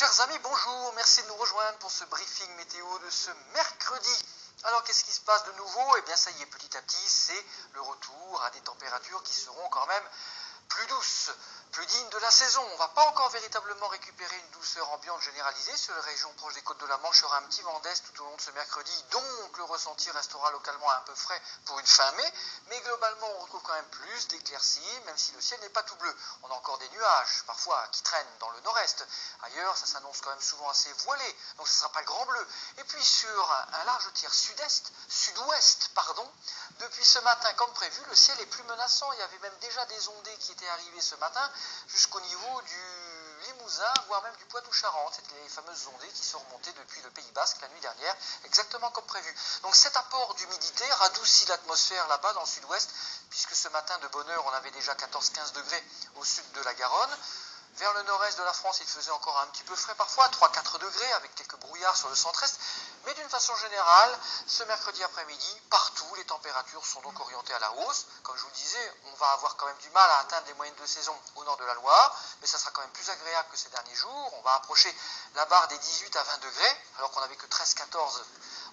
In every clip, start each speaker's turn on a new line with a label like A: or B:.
A: Chers amis, bonjour, merci de nous rejoindre pour ce briefing météo de ce mercredi. Alors qu'est-ce qui se passe de nouveau? Eh bien ça y est, petit à petit, c'est le retour à des températures qui seront quand même plus douces, plus dignes de la saison. On ne va pas encore véritablement récupérer une douceur ambiante généralisée sur les régions proches des côtes de la Manche. Il y aura un petit vent d'est tout au long de ce mercredi, donc le ressenti restera localement un peu frais pour une fin mai. Mais globalement, on retrouve quand même plus d'éclaircies, même si le ciel n'est pas tout bleu. On a encore des nuages, parfois, qui traînent dans le nord-est. Ailleurs, ça s'annonce quand même souvent assez voilé, donc ce ne sera pas le grand bleu. Et puis sur un large tiers sud-ouest, depuis ce matin, comme prévu, le ciel est plus menaçant. Il y avait même déjà des ondées qui étaient arrivées ce matin jusqu'au niveau du Limousin, voire même du Poitou-Charentes. C'était les fameuses ondées qui sont remontées depuis le Pays Basque la nuit dernière, exactement comme prévu. Donc cet apport d'humidité radoucit l'atmosphère là-bas dans le sud-ouest, puisque ce matin de bonne heure, on avait déjà 14-15 degrés au sud de la Garonne. Vers le nord-est de la France, il faisait encore un petit peu frais parfois, 3-4 degrés, avec quelques brouillards sur le centre-est. Mais d'une façon générale, ce mercredi après-midi, partout, les températures sont donc orientées à la hausse. Comme je vous le disais, on va avoir quand même du mal à atteindre les moyennes de saison au nord de la Loire, mais ça sera quand même plus agréable que ces derniers jours. On va approcher la barre des 18 à 20 degrés, alors qu'on n'avait que 13-14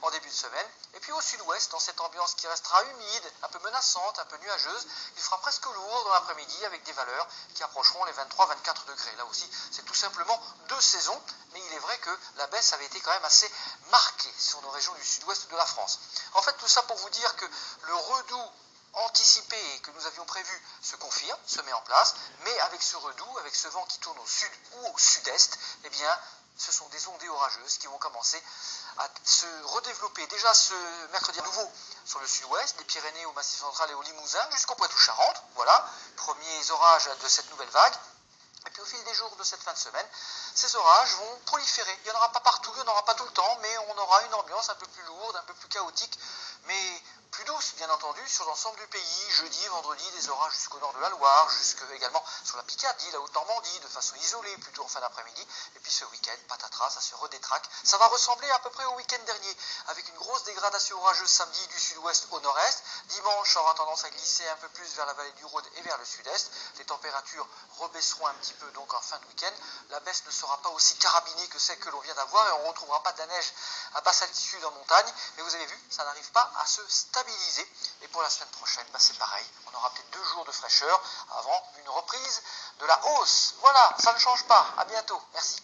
A: en début de semaine. Et puis au sud-ouest, dans cette ambiance qui restera humide, un peu menaçante, un peu nuageuse, il fera presque lourd dans l'après-midi avec des valeurs qui approcheront les 23-24 degrés. Là aussi, c'est tout simplement deux saisons, mais il est vrai que la baisse avait été quand même assez marquée sur nos régions du sud-ouest de la France. En fait, tout ça pour vous dire que le redout anticipé que nous avions prévu se confirme, se met en place, mais avec ce redout, avec ce vent qui tourne au sud ou au sud-est, eh bien, ce sont des ondées orageuses qui vont commencer à se redévelopper. Déjà ce mercredi à nouveau sur le sud-ouest, des Pyrénées au Massif central et au Limousin, jusqu'au Poitou-Charentes. Voilà, premiers orages de cette nouvelle vague. Et puis au fil des jours de cette fin de semaine, ces orages vont proliférer. Il n'y en aura pas partout, il n'y en aura pas tout le temps, mais on aura une ambiance un peu plus lourde, un peu plus chaotique, mais plus douce, bien entendu, sur l'ensemble du pays. Jeudi, vendredi, des orages jusqu'au nord de la Loire, jusque également sur la Picardie, la Haute-Normandie, de façon isolée, plutôt en fin d'après-midi. Et puis ce week-end, patatras, ça se redétraque. Ça va ressembler à peu près au week-end dernier, avec une grosse dégradation orageuse samedi du sud-ouest au nord-est. Dimanche, ça aura tendance à glisser un peu plus vers la vallée du Rhône et vers le sud-est. Les températures rebaisseront un petit peu donc en fin de week-end. La baisse ne sera pas aussi carabinée que celle que l'on vient d'avoir et on ne retrouvera pas de la neige à basse altitude en montagne. Mais vous avez vu, ça n'arrive pas à se stabiliser. Et pour la semaine prochaine, c'est pareil. On aura peut-être 2 jours de fraîcheur avant une reprise de la hausse. Voilà, ça ne change pas. À bientôt. Merci.